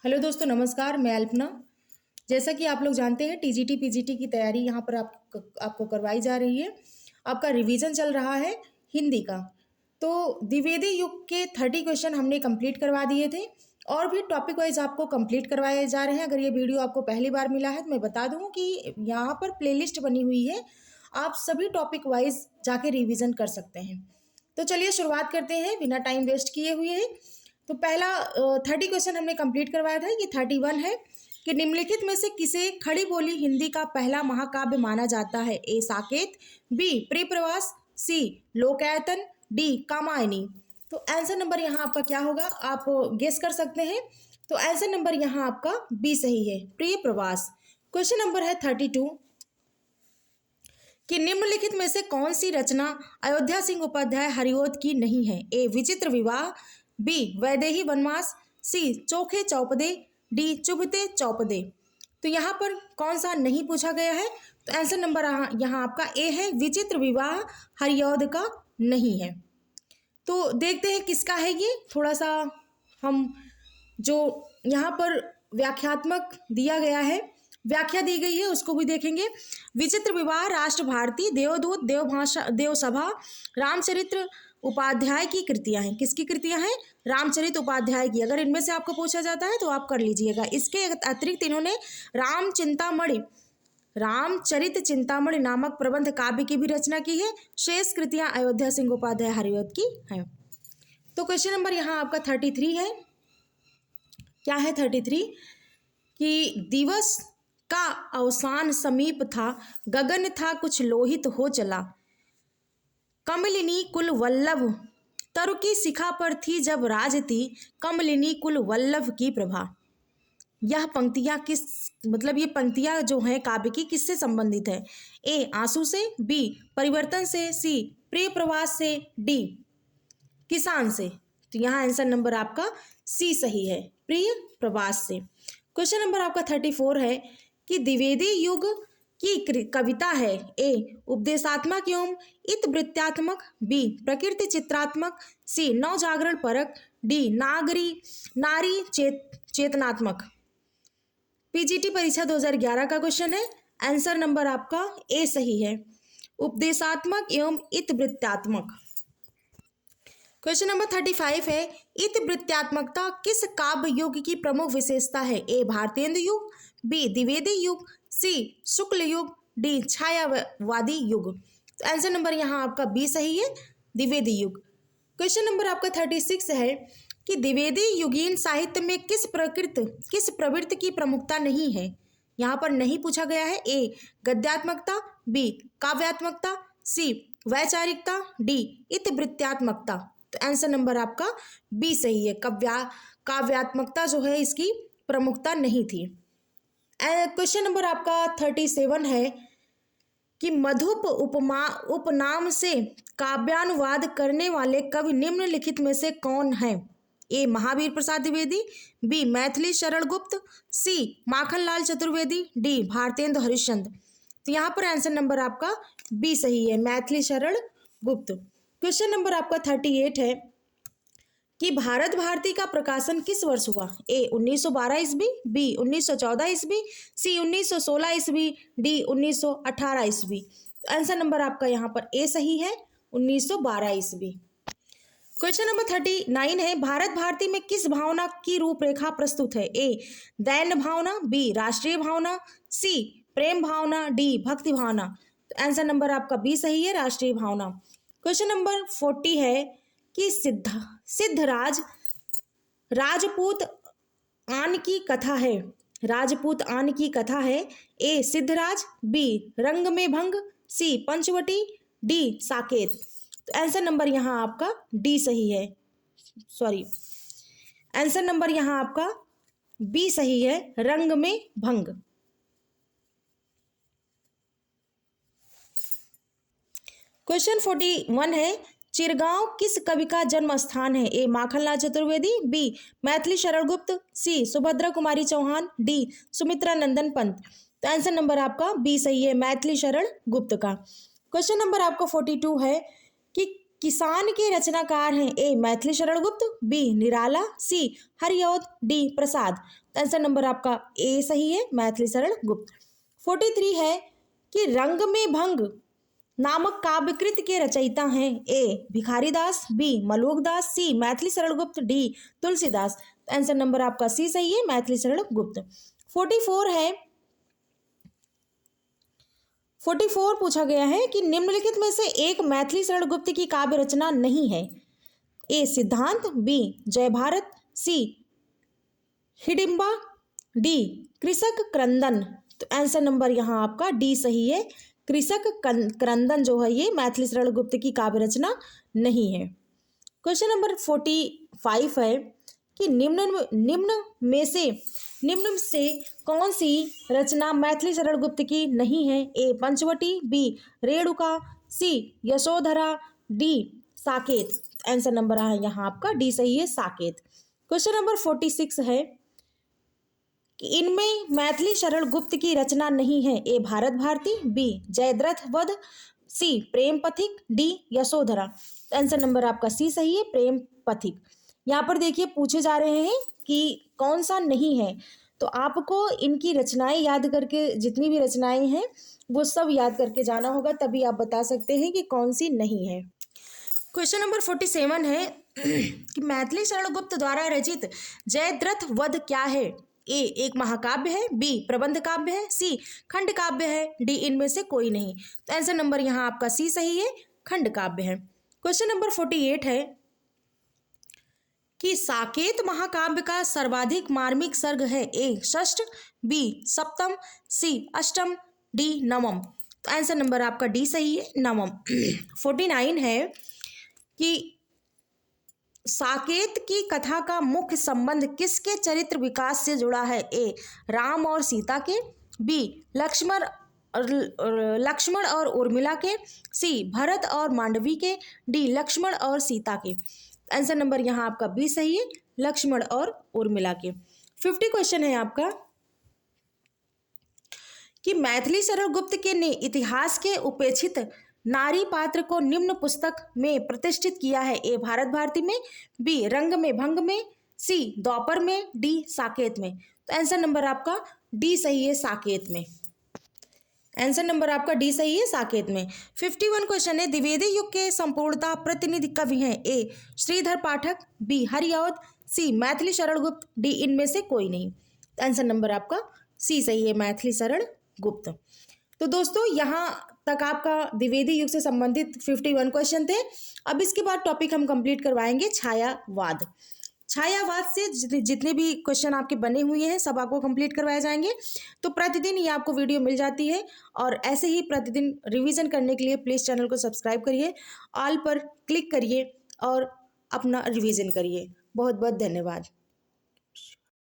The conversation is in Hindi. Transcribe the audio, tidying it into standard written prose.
हेलो दोस्तों, नमस्कार। मैं अल्पना। जैसा कि आप लोग जानते हैं, टीजीटी पीजीटी की तैयारी यहाँ पर आपको करवाई जा रही है। आपका रिवीजन चल रहा है हिंदी का। तो द्विवेदी युग के 30 क्वेश्चन हमने कंप्लीट करवा दिए थे और भी टॉपिक वाइज आपको कंप्लीट करवाए जा रहे हैं। अगर ये वीडियो आपको पहली बार मिला है तो मैं बता दूँ कि यहाँ पर प्लेलिस्ट बनी हुई है, आप सभी टॉपिक वाइज जाके रिविज़न कर सकते हैं। तो चलिए शुरुआत करते हैं बिना टाइम वेस्ट किए हुए। तो पहला 30 क्वेश्चन हमने कंप्लीट करवाया था। ये 31 है कि निम्नलिखित में से किसे खड़ी बोली हिंदी का पहला महाकाव्य माना जाता है? ए साकेत, बी प्रियप्रवास, सी लोकायतन, डी कामायनी। तो आंसर नंबर यहाँ आपका क्या होगा, आप गेस कर सकते हैं। तो आंसर नंबर यहाँ आपका बी सही है, प्रियप्रवास। क्वेश्चन नंबर है 32 कि निम्नलिखित में से कौन सी रचना अयोध्या सिंह उपाध्याय हरिओद की नहीं है? ए विचित्र विवाह, बी वैदेही वनवास, सी चोखे चौपदे, डी चुभते चौपदे। तो यहाँ पर कौन सा नहीं पूछा गया है? तो आंसर नंबर यहाँ आपका ए है, विचित्र विवाह हरिओद का नहीं है। तो देखते हैं किसका है ये। थोड़ा सा हम जो यहाँ पर व्याख्यात्मक दिया गया है, व्याख्या दी गई है, उसको भी देखेंगे। विचित्र विवाह राष्ट्र भारती, देवदूत, देवभाषा, देवसभा, रामचरित्र उपाध्याय की कृतियां हैं। किसकी कृतियां हैं? रामचरित उपाध्याय की। अगर इनमें से आपको पूछा जाता है तो आप कर लीजिएगा। इसके अतिरिक्त इन्होंने रामचरित चिंतामणि नामक प्रबंध काव्य की भी रचना की है। शेष कृतियां अयोध्या सिंह उपाध्याय हरिओद की हैं। तो क्वेश्चन नंबर यहाँ आपका 33 है। क्या है 33 कि दिवस का अवसान समीप था, गगन था कुछ लोहित हो चला, कमलिनी कुल वल्लभ तरु की शिखा पर थी जब राज थी, कमलिनी कुल वल्लभ की प्रभा। यह पंक्तियां ये पंक्तियां जो हैं काव्य की किससे संबंधित है? ए आंसू से, बी परिवर्तन से, सी प्रिय प्रवास से, डी किसान से। तो यहाँ आंसर नंबर आपका सी सही है, प्रिय प्रवास से। क्वेश्चन नंबर आपका 34 है कि द्विवेदी युग की कविता है? ए उपदेशात्मक एवं इतिवृत्तात्मक, बी प्रकृति चित्रात्मक, सी नवजागरण परक, डी नारी चेतनात्मक। पीजीटी परीक्षा 2011 का क्वेश्चन है। आंसर नंबर आपका ए सही है, उपदेशात्मक एवं इतिवृत्तात्मक। क्वेश्चन नंबर 35 है, इतिवृत्तात्मकता किस काव्य युग की प्रमुख विशेषता है? ए भारतेंदु युग, बी द्विवेदी युग, सी शुक्ल युग, डी छायावादी युग। तो आंसर नंबर यहाँ आपका बी सही है, द्विवेदी युग। क्वेश्चन नंबर आपका 36 है कि द्विवेदी युगीन साहित्य में किस प्रवृत्ति की प्रमुखता नहीं है? यहाँ पर नहीं पूछा गया है। ए गद्यात्मकता, बी काव्यात्मकता, सी वैचारिकता, डी इतिवृत्तात्मकता। तो आंसर नंबर आपका बी सही है, काव्यात्मकता जो है इसकी प्रमुखता नहीं थी। क्वेश्चन नंबर आपका 37 है कि मधुप उपनाम से काव्यानुवाद करने वाले कवि निम्नलिखित में से कौन है? ए महावीर प्रसाद द्विवेदी, बी मैथिली शरण गुप्त, सी माखनलाल चतुर्वेदी, डी भारतेंदु हरिश्चंद्र। तो यहाँ पर आंसर नंबर आपका बी सही है, मैथिली शरण गुप्त। क्वेश्चन नंबर आपका 38 है कि भारत भारती का प्रकाशन किस वर्ष हुआ? ए 1912 ईस्वी, बी 1914 ईस्वी, सी 1916 ईस्वी, डी 1918 ईस्वी। तो आंसर नंबर आपका यहाँ पर ए सही है, 1912 ईस्वी। क्वेश्चन नंबर 39 है, भारत भारती में किस भावना की रूपरेखा प्रस्तुत है? ए दैन्य भावना, बी राष्ट्रीय भावना, सी प्रेम भावना, डी भक्ति भावना। तो आंसर नंबर आपका बी सही है, राष्ट्रीय भावना। क्वेश्चन नंबर 40 है कि सिद्धराज राजपूत आन की कथा है? राजपूत आन की कथा है। ए सिद्धराज, बी रंग में भंग, सी पंचवटी, डी साकेत। तो आंसर नंबर यहाँ आपका डी सही है, आंसर नंबर यहाँ आपका बी सही है, रंग में भंग। क्वेश्चन 41 है, चिरगांव किस कवि का जन्म स्थान है? ए माखनलाल चतुर्वेदी, बी मैथिली शरण गुप्त, सी सुभद्रा कुमारी चौहान, डी सुमित्रा नंदन पंत। तो आंसर नंबर आपका बी सही है, मैथिली शरण गुप्त का। क्वेश्चन नंबर आपका 42 है कि किसान के रचनाकार हैं? ए मैथिली शरण गुप्त, बी निराला, सी हरिऔध, डी प्रसाद। आंसर नंबर आपका ए सही है, मैथिली शरण गुप्त। 43 है कि रंग में भंग नामक काव्यकृत के रचयिता हैं? ए भिखारीदास, बी मलुकदास, सी Maithili Sharan Gupt, D Tulsidas. Answer number आपका सी सही है, मैथिली शरण गुप्त। 44 है, 44 पूछा गया है कि निम्नलिखित में से एक मैथिली शरण गुप्त की काव्य रचना नहीं है। ए सिद्धांत, बी जय भारत, सी हिडिंबा, डी कृषक क्रंदन। तो आंसर नंबर यहाँ आपका डी सही है, कृषक क्रंदन जो है ये मैथिली शरण गुप्त की काव्य रचना नहीं है। क्वेश्चन नंबर 45 है कि निम्न से कौन सी रचना मैथिली शरण गुप्त की नहीं है? A Panchavati, B Renuka, C Yashodhara, D Saket. Answer number है यहाँ आपका डी सही है, साकेत। क्वेश्चन नंबर 46 है कि इनमें मैथिली शरण गुप्त की रचना नहीं है। ए भारत भारती, बी जयद्रथ वध, सी प्रेम पथिक, डी यशोधरा। आंसर नंबर आपका सी सही है, प्रेम पथिक। यहाँ पर देखिए पूछे जा रहे हैं कि कौन सा नहीं है, तो आपको इनकी रचनाएं याद करके, जितनी भी रचनाएं हैं वो सब याद करके जाना होगा, तभी आप बता सकते हैं कि कौन सी नहीं है। क्वेश्चन नंबर 47 है कि मैथिली शरण गुप्त द्वारा रचित जयद्रथ वध क्या है? ए एक महाकाव्य है, बी प्रबंध काव्य है, सी खंड काव्य है, डी इनमें से कोई नहीं। तो आंसर नंबर यहाँ आपका सी सही है, खंड काव्य है। क्वेश्चन नंबर 48 है कि साकेत महाकाव्य का सर्वाधिक मार्मिक सर्ग है? ए षष्ठ, बी सप्तम, सी अष्टम, डी नवम। तो आंसर नंबर आपका डी सही है, नवम। 49 है कि साकेत की कथा का मुख्य संबंध किसके चरित्र विकास से जुड़ा है? ए राम और सीता के, बी लक्ष्मण और उर्मिला के, सी भरत और मांडवी के, डी लक्ष्मण और सीता के। आंसर नंबर यहाँ आपका बी सही है, लक्ष्मण और उर्मिला के। 50 क्वेश्चन है आपका कि मैथिली शरण गुप्त के ने इतिहास के उपेक्षित नारी पात्र को निम्न पुस्तक में प्रतिष्ठित किया है? ए भारत भारती में, बी रंग में भंग में, सी द्वापर में, डी साकेत में। तो आंसर नंबर आपका डी सही है, साकेत में। आंसर नंबर आपका डी सही है, साकेत में। 51 क्वेश्चन है द्विवेदी युग के संपूर्णता प्रतिनिधि कवि हैं? ए श्रीधर पाठक, बी हरिऔध, सी मैथिली शरण गुप्त, डी इनमें से कोई नहीं। आंसर नंबर आपका सी सही है, मैथिली शरण गुप्त। तो दोस्तों यहाँ तक आपका द्विवेदी युग से संबंधित 51 क्वेश्चन थे। अब इसके बाद टॉपिक हम कंप्लीट करवाएंगे छायावाद। छायावाद से जितने भी क्वेश्चन आपके बने हुए हैं सब आपको कंप्लीट करवाए जाएंगे। तो प्रतिदिन ये आपको वीडियो मिल जाती है, और ऐसे ही प्रतिदिन रिवीजन करने के लिए प्लीज़ चैनल को सब्सक्राइब करिए, ऑल पर क्लिक करिए और अपना रिवीजन करिए। बहुत बहुत धन्यवाद।